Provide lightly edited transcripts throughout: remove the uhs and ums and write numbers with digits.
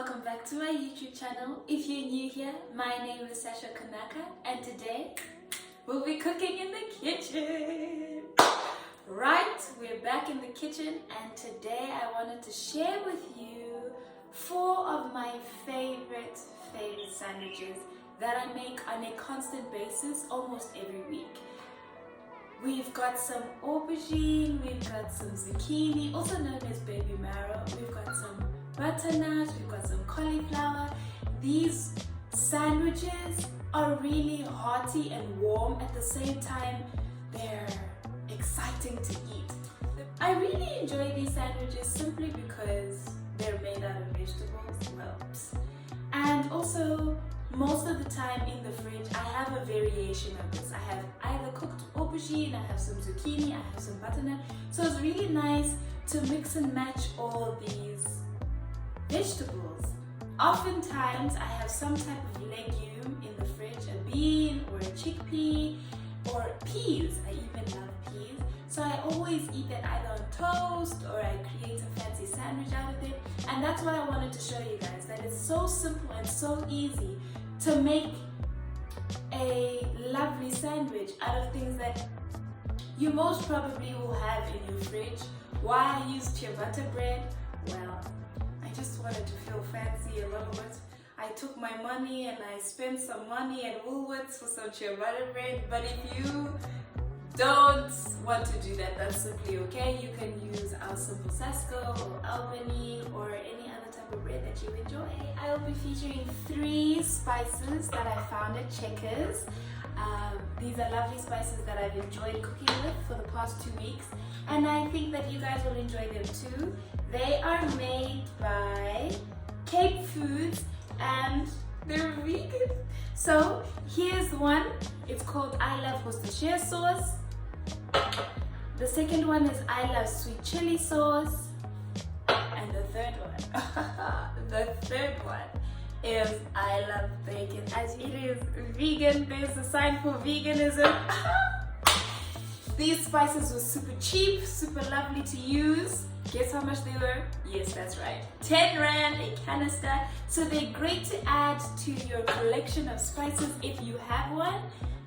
welcome back to my YouTube channel. If you're new here, my name is Sasha Kanaka and today we'll be cooking in the kitchen. Right, we're back in the kitchen and today I wanted to share with you 4 of my favorite sandwiches that I make on a constant basis almost every week. We've got some aubergine, we've got some zucchini, also known as baby marrow, we've got some butternut, we've got some cauliflower. These sandwiches are really hearty and warm at the same time. They're exciting to eat. I really enjoy these sandwiches simply because they're made out of vegetables, and also most of the time in the fridge I have a variation of this. I have either cooked aubergine, I have some zucchini, I have some butternut. So it's really nice to mix and match all these vegetables. Oftentimes I have some type of legume in the fridge, a bean or a chickpea or peas. I even love peas. So I always eat that either on toast or I create a fancy sandwich out of it. And that's what I wanted to show you guys, that it's so simple and so easy to make a lovely sandwich out of things that you most probably will have in your fridge. Why I use ciabatta bread? Well, I just wanted to feel fancy a little bit. I took my money and I spent some money at Woolworths for some ciabatta bread, but if you don't want to do that, that's simply okay. You can use our simple Sasco or Albany or any other type of bread that you enjoy. I will be featuring 3 spices that I found at Checkers. These are lovely spices that I've enjoyed cooking with for the past 2 weeks, and I think that you guys will enjoy them too. They are made by Cape Foods and they're vegan. So here's one. It's called I Love Worcestershire sauce. The second one is I Love Sweet Chili sauce. And the third one is I Love Bacon. As it is vegan, there's a sign for veganism. These spices were super cheap, super lovely to use. Guess how much they were? Yes, that's right, 10 Rand a canister. So they're great to add to your collection of spices if you have one.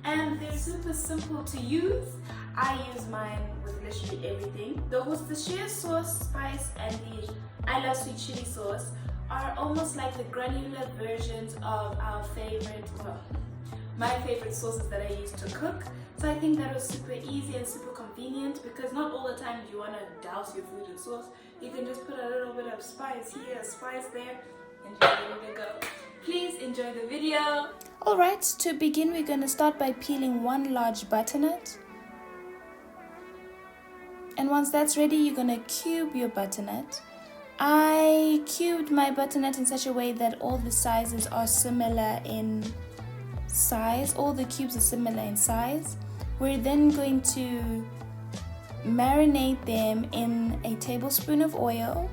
And they're super simple to use. I use mine with literally everything. The Worcestershire sauce spice and the I Love Sweet Chili sauce are almost like the granular versions of our favorite, my favorite sauces that I use to cook. So I think that was super easy and super convenient because not all the time do you want to douse your food in sauce. You can just put a little bit of spice here, spice there, and you're ready to go. Please enjoy the video. Alright, to begin we're going to start by peeling 1 large butternut. And once that's ready, you're going to cube your butternut. I cubed my butternut in such a way that all the sizes are similar in size. All the cubes are similar in size. We're then going to marinate them in a tablespoon of oil,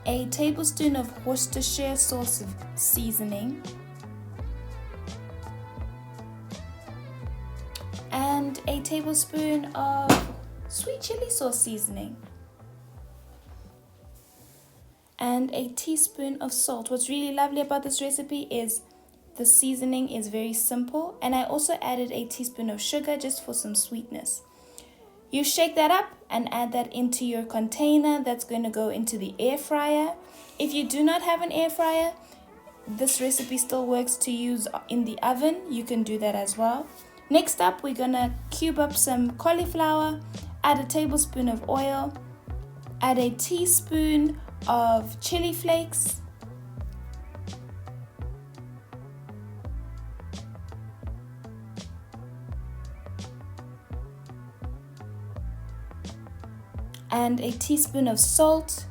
a tablespoon of Worcestershire sauce seasoning, and a tablespoon of sweet chili sauce seasoning, and a teaspoon of salt. What's really lovely about this recipe is the seasoning is very simple, and I also added a teaspoon of sugar just for some sweetness. You shake that up and add that into your container that's going to go into the air fryer. If you do not have an air fryer, this recipe still works to use in the oven. You can do that as well. Next up, we're going to cube up some cauliflower, add a tablespoon of oil, add a teaspoon of chili flakes, and a teaspoon of salt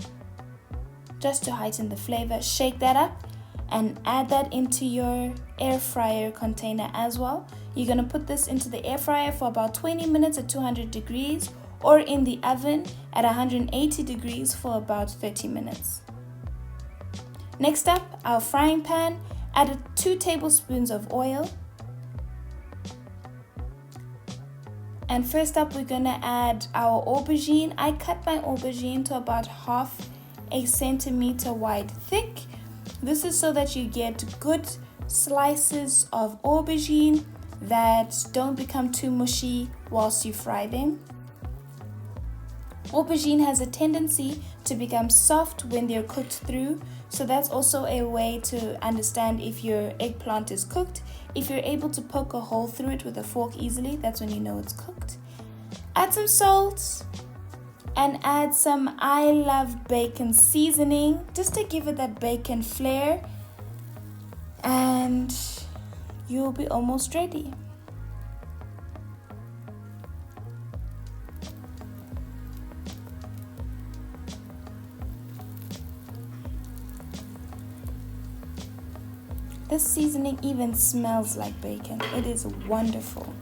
just to heighten the flavor. Shake that up and add that into your air fryer container as well. You're going to put this into the air fryer for about 20 minutes at 200 degrees or in the oven at 180 degrees for about 30 minutes. Next up, our frying pan. Add 2 tablespoons of oil. And first up, we're gonna add our aubergine. I cut my aubergine to about 1/2 centimeter wide thick. This is so that you get good slices of aubergine that don't become too mushy whilst you fry them. Aubergine has a tendency to become soft when they're cooked through, so that's also a way to understand if your eggplant is cooked. If you're able to poke a hole through it with a fork easily, that's when you know it's cooked. Add some salt and add some I Love Bacon seasoning just to give it that bacon flair, and you'll be almost ready. This seasoning even smells like bacon. It is wonderful.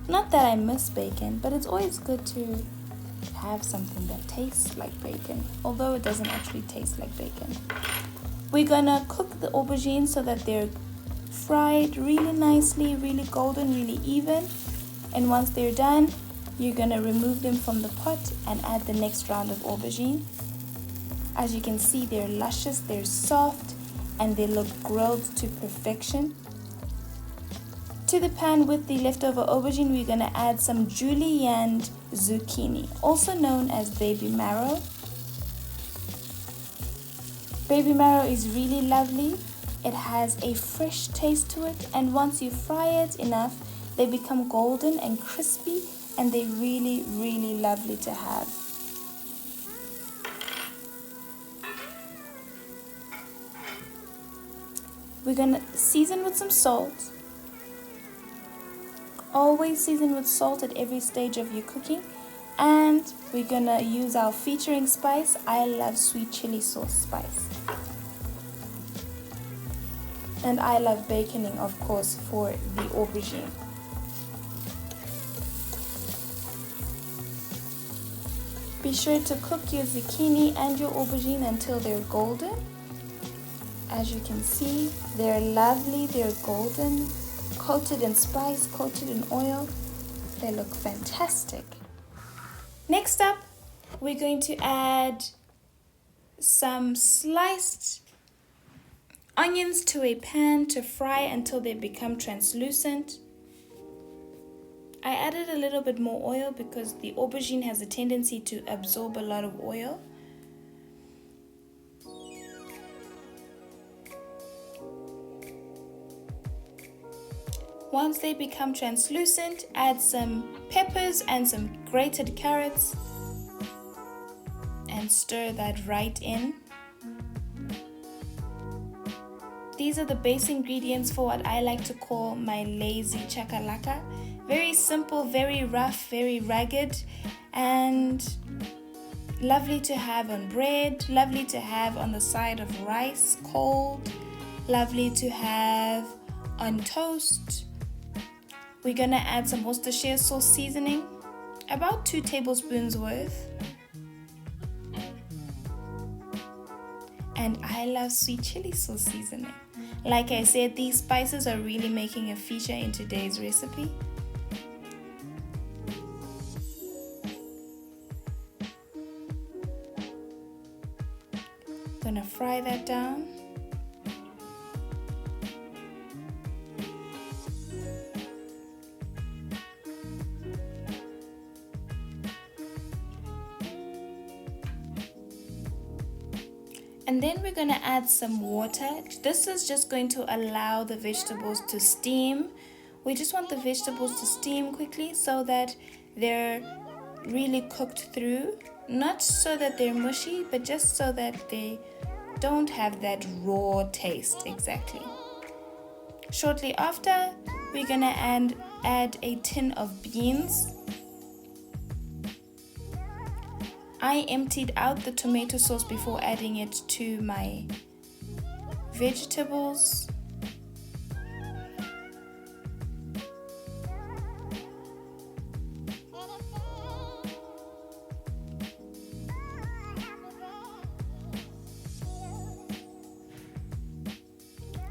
Not that I miss bacon, but it's always good to have something that tastes like bacon, although it doesn't actually taste like bacon. We're gonna cook the aubergines so that they're fried really nicely, really golden, really even. And once they're done, you're gonna remove them from the pot and add the next round of aubergine. As you can see, they're luscious, they're soft, and they look grilled to perfection. To the pan with the leftover aubergine, we're going to add some julienne zucchini, also known as baby marrow. Baby marrow is really lovely. It has a fresh taste to it, and once you fry it enough, they become golden and crispy, and they're really, really lovely to have. We're going to season with some salt. Always season with salt at every stage of your cooking. And we're going to use our featuring spice. I love sweet chili sauce spice. And I love baconing, of course, for the aubergine. Be sure to cook your zucchini and your aubergine until they're golden. As you can see, they're lovely, they're golden, coated in spice, coated in oil. They look fantastic. Next up, we're going to add some sliced onions to a pan to fry until they become translucent. I added a little bit more oil because the aubergine has a tendency to absorb a lot of oil. Once they become translucent, add some peppers and some grated carrots and stir that right in. These are the base ingredients for what I like to call my lazy chakalaka. Very simple, very rough, very ragged, and lovely to have on bread, lovely to have on the side of rice cold, lovely to have on toast. We're gonna add some Worcestershire sauce seasoning, about 2 tablespoons worth. And I love sweet chili sauce seasoning. Like I said, these spices are really making a feature in today's recipe. Gonna fry that down. And then we're going to add some water. This is just going to allow the vegetables to steam. We just want the vegetables to steam quickly so that they're really cooked through. Not so that they're mushy, but just so that they don't have that raw taste exactly. Shortly after, we're going to add a tin of beans. I emptied out the tomato sauce before adding it to my vegetables.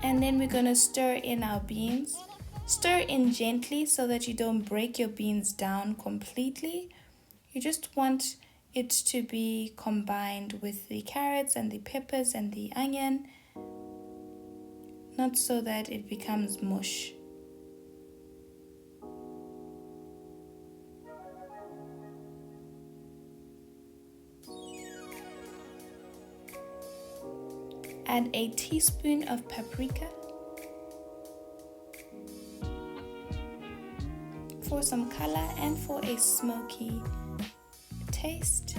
And then we're going to stir in our beans. Stir in gently so that you don't break your beans down completely. You just want it to be combined with the carrots and the peppers and the onion. not so that it becomes mush. Add a teaspoon of paprika for some color and for a smoky taste.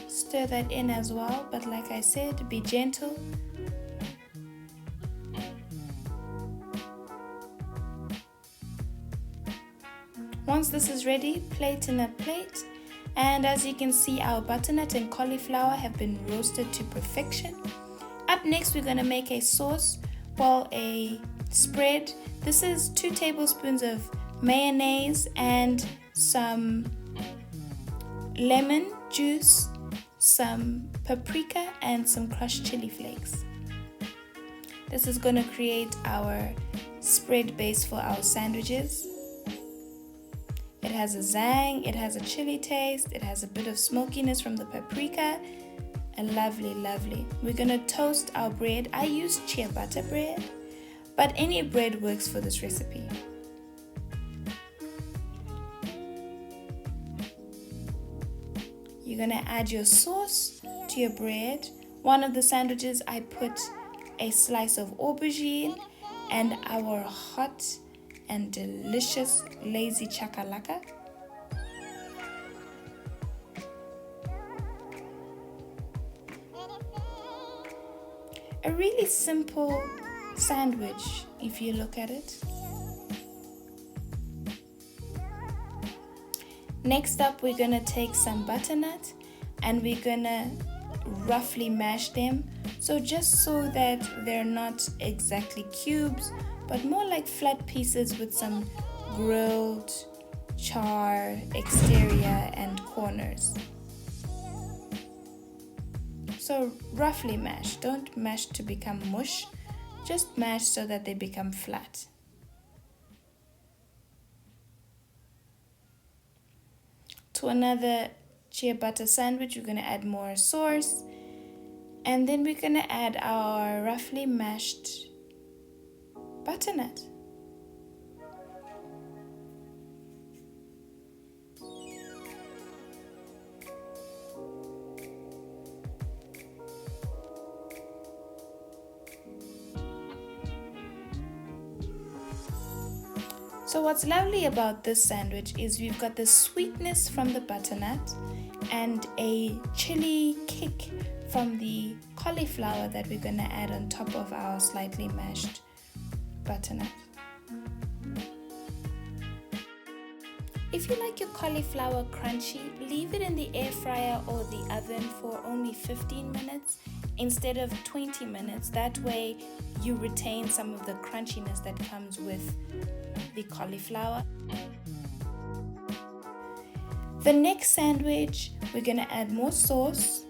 Stir that in as well, but like I said, be gentle. Once this is ready, plate in a plate. And as you can see, our butternut and cauliflower have been roasted to perfection. Up next, we're going to make a sauce, a spread. This is 2 tablespoons of mayonnaise and some lemon juice, some paprika, and some crushed chili flakes. This is going to create our spread base for our sandwiches. It has a zang, it has a chili taste, it has a bit of smokiness from the paprika, and lovely. We're going to toast our bread. I use ciabatta bread, but any bread works for this recipe. You're going to add your sauce to your bread. One of the sandwiches, I put a slice of aubergine and our hot and delicious lazy chakalaka. A really simple sandwich if you look at it. Next up, we're gonna take some butternut and we're gonna roughly mash them. So just so that they're not exactly cubes, but more like flat pieces with some grilled char exterior and corners. So roughly mash. Don't mash to become mush. Just mash so that they become flat. To another ciabatta sandwich, we're going to add more sauce. And then we're going to add our roughly mashed butternut. So what's lovely about this sandwich is we've got the sweetness from the butternut and a chili kick from the cauliflower that we're going to add on top of our slightly mashed butternut. If you like your cauliflower crunchy, leave it in the air fryer or the oven for only 15 minutes instead of 20 minutes. That way you retain some of the crunchiness that comes with the cauliflower. The next sandwich, we're going to add more sauce.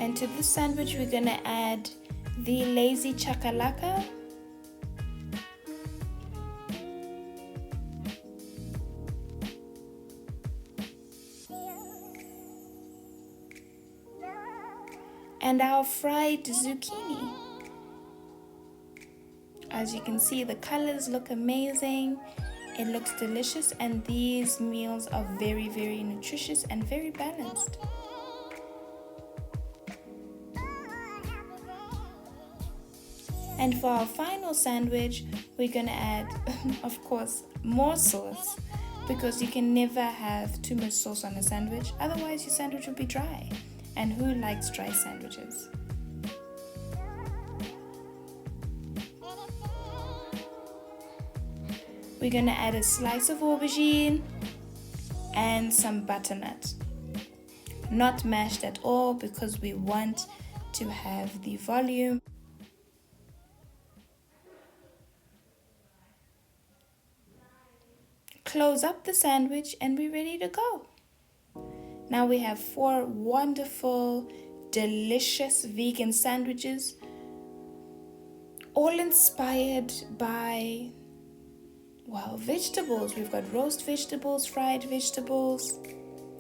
And to this sandwich, we're going to add the lazy chakalaka. And our fried zucchini. As you can see, the colors look amazing. It looks delicious, and these meals are very, very nutritious and very balanced. And for our final sandwich, we're gonna add, of course, more sauce, because you can never have too much sauce on a sandwich, otherwise your sandwich will be dry. And who likes dry sandwiches? We're gonna add a slice of aubergine and some butternut. Not mashed at all, because we want to have the volume. Close up the sandwich and we're ready to go. Now we have 4 wonderful, delicious vegan sandwiches all inspired by, well, vegetables. We've got roast vegetables, fried vegetables,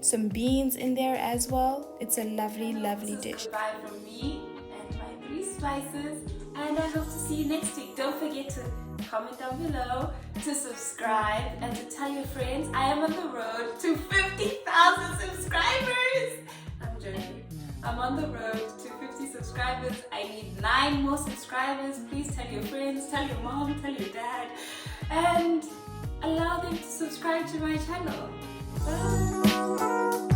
some beans in there as well. It's a lovely, lovely dish. Goodbye from me and my 3 spices, and I hope to see you next week. Don't forget to comment down below, to subscribe, and to tell your friends. I am on the road to 50,000 subscribers. I'm joking. I'm on the road to 50 subscribers. I need 9 more subscribers. Please tell your friends, tell your mom, tell your dad, and allow them to subscribe to my channel. Bye.